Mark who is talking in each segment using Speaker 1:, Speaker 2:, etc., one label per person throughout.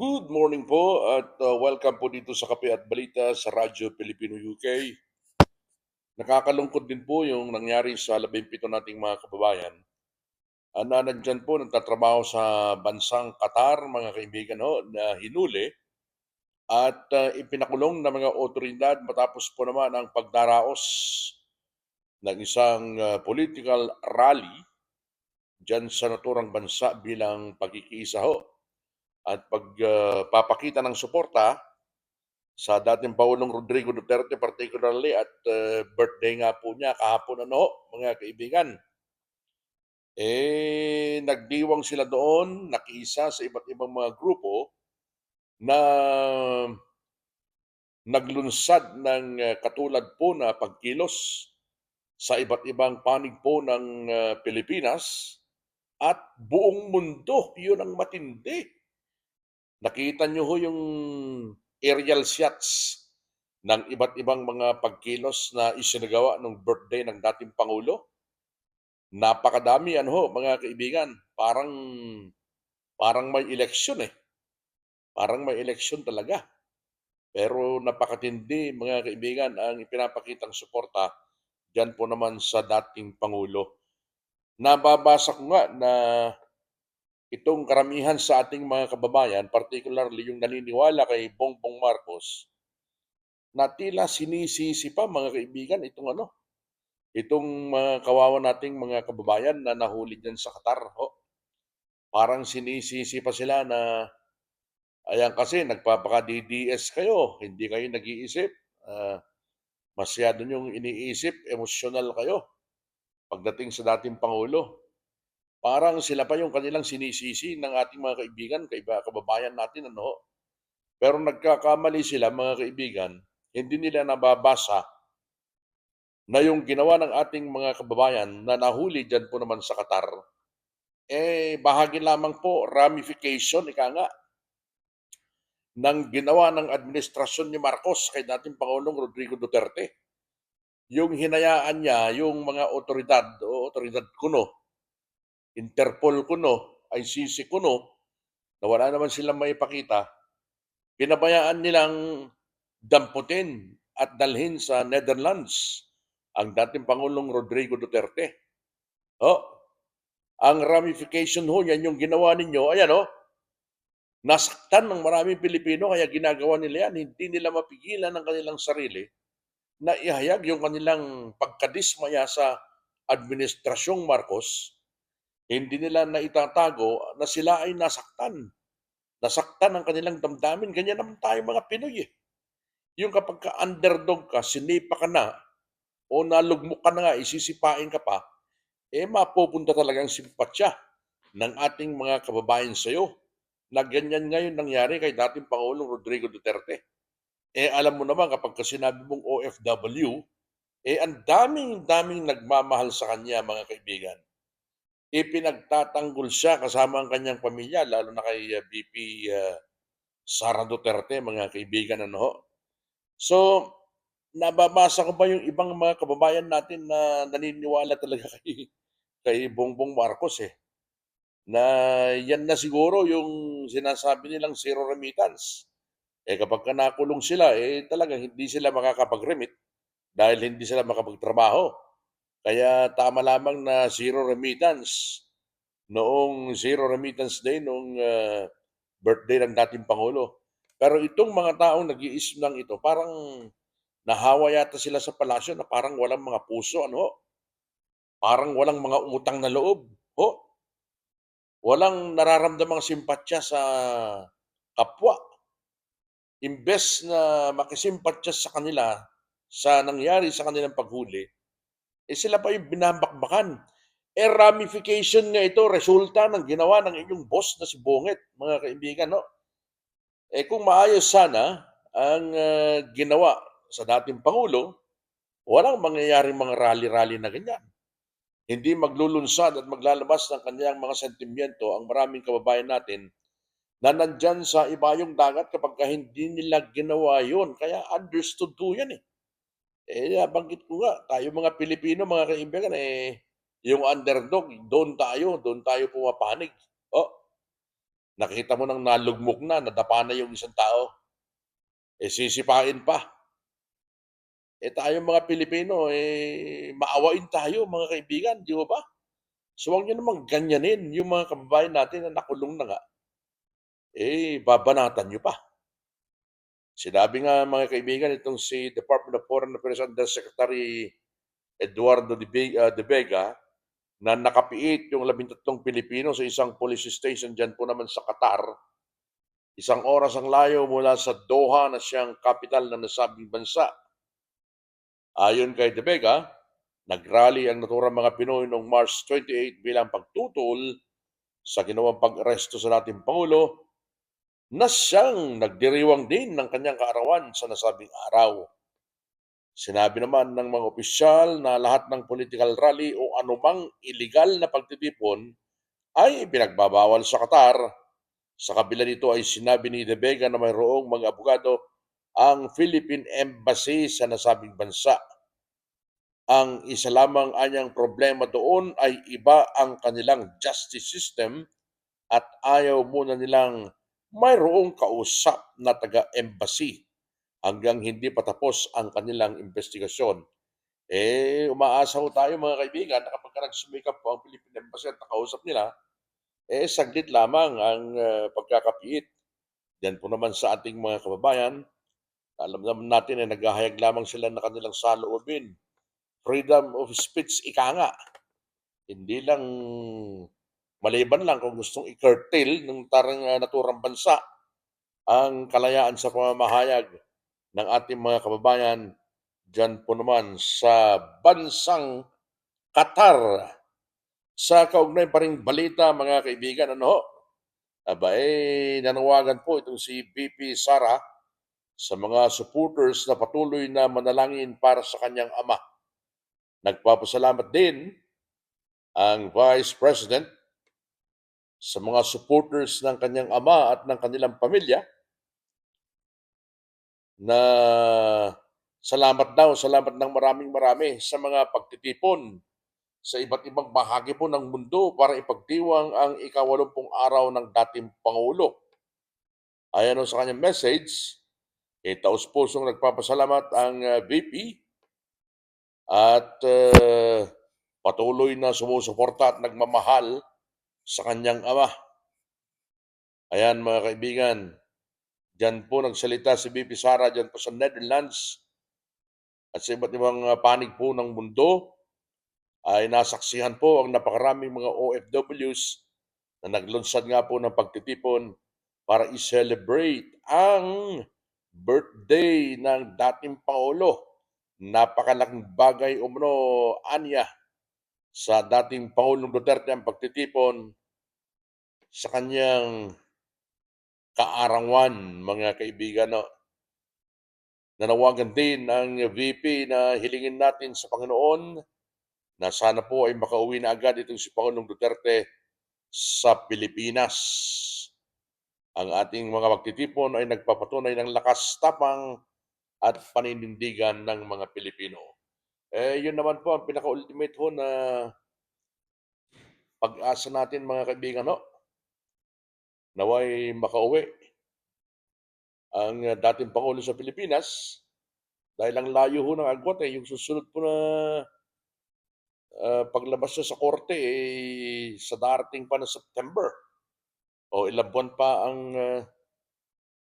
Speaker 1: Good morning po at welcome po dito sa Kape at Balita sa Radyo Pilipino UK. Nakakalungkot din po yung nangyari sa 17 nating mga kababayan na nandyan po nagtatrabaho sa bansang Qatar, mga kaibigan ho, na hinuli at ipinakulong ng mga otoridad matapos po naman ang pagdaraos ng isang political rally dyan sa naturang bansa bilang pagkikiisa ho at pagpapakita ng suporta sa dating Pangulong Rodrigo Duterte particularly at birthday nga po niya kahapon ano, mga kaibigan. Nagdiwang sila doon, nakiisa sa iba't ibang mga grupo na naglunsad ng katulad po na pagkilos sa iba't ibang panig po ng Pilipinas at buong mundo. Yun ang matindi. Nakita niyo ho yung aerial shots ng iba't ibang mga pagkilos na isinagawa nung birthday ng dating pangulo. Napakadami ano ho, mga kaibigan, parang parang may eleksyon, parang may eleksyon talaga. Pero napakatindi, mga kaibigan, ang ipinapakitang suporta diyan po naman sa dating pangulo. Nababasa ko nga na itong karamihan sa ating mga kababayan, particularly yung naniniwala kay Bongbong Marcos, na tila sinisisi pa, mga kaibigan, itong mga kawawa nating mga kababayan na nahuli diyan sa Qatar ho. Parang sinisisi pa sila na, ayan kasi nagpapaka-DDS kayo, hindi kayo nag-iisip, masyado niyong iniisip, emosyonal kayo pagdating sa dating pangulo. Parang sila pa yung kanilang sinisisi ng ating mga kaibigan, kababayan natin ano ho. Pero nagkakamali sila, mga kaibigan, hindi nila nababasa na yung ginawa ng ating mga kababayan na nahuli diyan po naman sa Qatar, bahagi lamang po, ramification, ika nga, ng ginawa ng administrasyon ni Marcos kay dating Pangulong Rodrigo Duterte. Yung hinayaan niya yung mga otoridad kuno, Interpol kuno, ICC kuno, na wala naman silang maipakita, pinabayaan nilang damputin at dalhin sa Netherlands ang dating Pangulong Rodrigo Duterte. Oh, ang ramification ho, yan yung ginawa ninyo, ayan nasaktan ng maraming Pilipino kaya ginagawa nila yan. Hindi nila mapigilan ang kanilang sarili na ihayag yung kanilang pagkadismaya sa Administrasyong Marcos. Hindi nila naitatago na sila ay nasaktan. Nasaktan ang kanilang damdamin. Ganyan naman tayo mga Pinoy Yung kapag ka underdog ka, sinipa ka na, o nalugmok ka na nga, isisipain ka pa, mapupunta talagang simpatsya ng ating mga kababayan sa iyo na ganyan ngayon nangyari kay dating Pangulong Rodrigo Duterte. Alam mo naman kapag ka sinabi mong OFW, ang daming-daming nagmamahal sa kanya, mga kaibigan. Ipinagtatanggol siya kasama ang kanyang pamilya, lalo na kay VP Sara Duterte, mga kaibigan, ano ho. So, nababasa ko ba yung ibang mga kababayan natin na naniniwala talaga kay Bongbong Marcos na yan na siguro yung sinasabi nilang zero remittance. Kapag ka nakulong sila, talagang hindi sila makakapag-remit dahil hindi sila makapagtrabaho. Kaya tama lamang na zero remittance noong zero remittance day noong birthday ng dating Pangulo. Pero itong mga taong nag-iisip ng ito, parang nahawa yata sila sa palasyo na parang walang mga puso, ano ho? Parang walang mga utang na loob. Ho? Walang nararamdamang simpatya sa kapwa. Imbes na makisimpatya sa kanila sa nangyari sa kanilang paghuli, sila pa yung binabakbakan. Ramification nga ito, resulta ng ginawa ng inyong boss na si Bonget, mga kaibigan, no? Kung maayos sana ang ginawa sa dating Pangulo, walang mangyayaring mga rally-rally na ganyan. Hindi maglulunsad at maglalabas ng kanyang mga sentimiento ang maraming kababayan natin na nandyan sa ibayong dagat kapag hindi nila ginawa yun. Kaya understood ko yan nabanggit ko nga, tayo mga Pilipino, mga kaibigan, yung underdog, doon tayo pumapanig. Oh, nakita mo ng nalugmok na, nadapa na yung isang tao, sisipain pa. Tayong mga Pilipino, maawain tayo mga kaibigan, 'di ba? So, huwag niyo namang ganyanin yung mga kababayan natin na nakulong na nga, babanatan niyo pa. Sinabi nga mga kaibigan itong si Department of Foreign Affairs Undersecretary Eduardo de Vega na nakapiit yung 13 Pilipino sa isang police station diyan po naman sa Qatar. Isang oras ang layo mula sa Doha na siyang kapital ng nasabing bansa. Ayon kay De Vega, nagrally ang naturang mga Pinoy noong March 28 bilang pagtutol sa ginawang pag-aresto sa dating Pangulo na siyang nagdiriwang din ng kanyang kaarawan sa nasabing araw. Sinabi naman ng mga opisyal na lahat ng political rally o anumang illegal na pagtitipon ay pinagbabawal sa Qatar. Sa kabila nito ay sinabi ni De Vega na mayroong mga abogado ang Philippine Embassy sa nasabing bansa. Ang isa lamang anyang problema doon ay iba ang kanilang justice system at ayaw muna nilang mayroong kausap na taga-embassy hanggang hindi pa tapos ang kanilang investigasyon. Umaasa ho tayo mga kaibigan na kapag nagsumikap po ang Philippine Embassy at nakausap nila, saglit lamang ang pagkakapiit. Yan po naman sa ating mga kababayan, alam naman natin na naghahayag lamang sila ng kanilang saloobin. Freedom of speech, ika nga. Hindi lang maliban lang kung gustong i-curtail ng naturang bansa ang kalayaan sa pamamahayag ng ating mga kababayan dyan po naman sa bansang Qatar. Sa kaugnay pa ring balita mga kaibigan, ano ho? Nanawagan po itong si VP Sara sa mga supporters na patuloy na manalangin para sa kanyang ama. Nagpapasalamat din ang Vice President sa mga supporters ng kanyang ama at ng kanilang pamilya na salamat ng marami sa mga pagtitipon sa iba't ibang bahagi po ng mundo para ipagdiwang ang ika-80 araw ng dating Pangulo. Ayon sa kanyang message, taus-pusong nagpapasalamat ang VP at patuloy na sumusuporta at nagmamahal sa kanyang ama. Ayan mga kaibigan, diyan po nagsalita si VP Sara diyan po sa Netherlands at sa iba't ibang panig po ng mundo ay nasaksihan po ang napakaraming mga OFWs na naglunsad nga po ng pagtitipon para i-celebrate ang birthday ng dating Pangulo. Napakalaking bagay umano anya sa dating Pangulong Duterte ang pagtitipon sa kanyang kaarawan, mga kaibigan. No? Nanawagan din ang VP na hilingin natin sa Panginoon na sana po ay makauwi na agad itong si Pangulong Duterte sa Pilipinas. Ang ating mga magtitipon ay nagpapatunay ng lakas, tapang at paninindigan ng mga Pilipino. Yun naman po ang pinaka-ultimate ho na pag-asa natin mga kaibigan. No? Naway makauwi ang dating Pangulo sa Pilipinas dahil ang layo ho ng agwat yung susunod po na paglabas niya sa korte sa darating pa na September o ilang buwan pa ang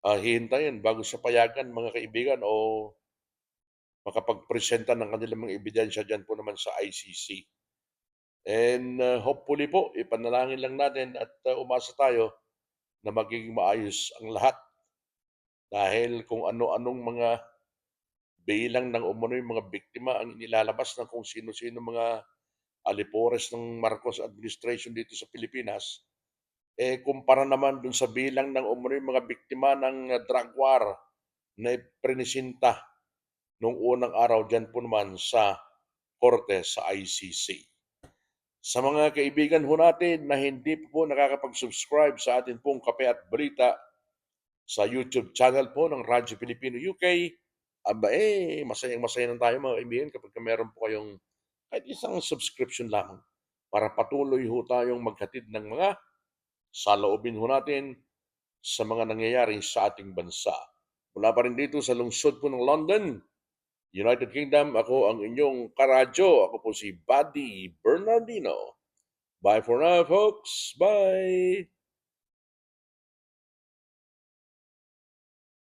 Speaker 1: hihintayin bago siya payagan mga kaibigan o makapagpresenta ng kanilang mga ebidensya dyan po naman sa ICC. And hopefully po, ipanalangin lang natin at umasa tayo na magiging maayos ang lahat. Dahil kung ano-anong mga bilang ng umano'y mga biktima ang inilalabas ng kung sino-sino mga alipores ng Marcos administration dito sa Pilipinas, kumpara naman dun sa bilang ng umano'y mga biktima ng drug war na prinisinta noong unang araw dyan po naman sa korte sa ICC. Sa mga kaibigan ho natin na hindi po nakakapag-subscribe sa atin pong Kape at Balita sa YouTube channel po ng Radyo Pilipino UK, masayang-masaya na tayo mga kaibigan kapag meron po kayong kahit isang subscription lamang para patuloy ho tayong maghatid ng mga saloobin ho natin sa mga nangyayari sa ating bansa. Mula pa rin dito sa lungsod po ng London, United Kingdom, ako ang inyong karadyo. Ako po si Buddy Bernardino. Bye for now, folks. Bye!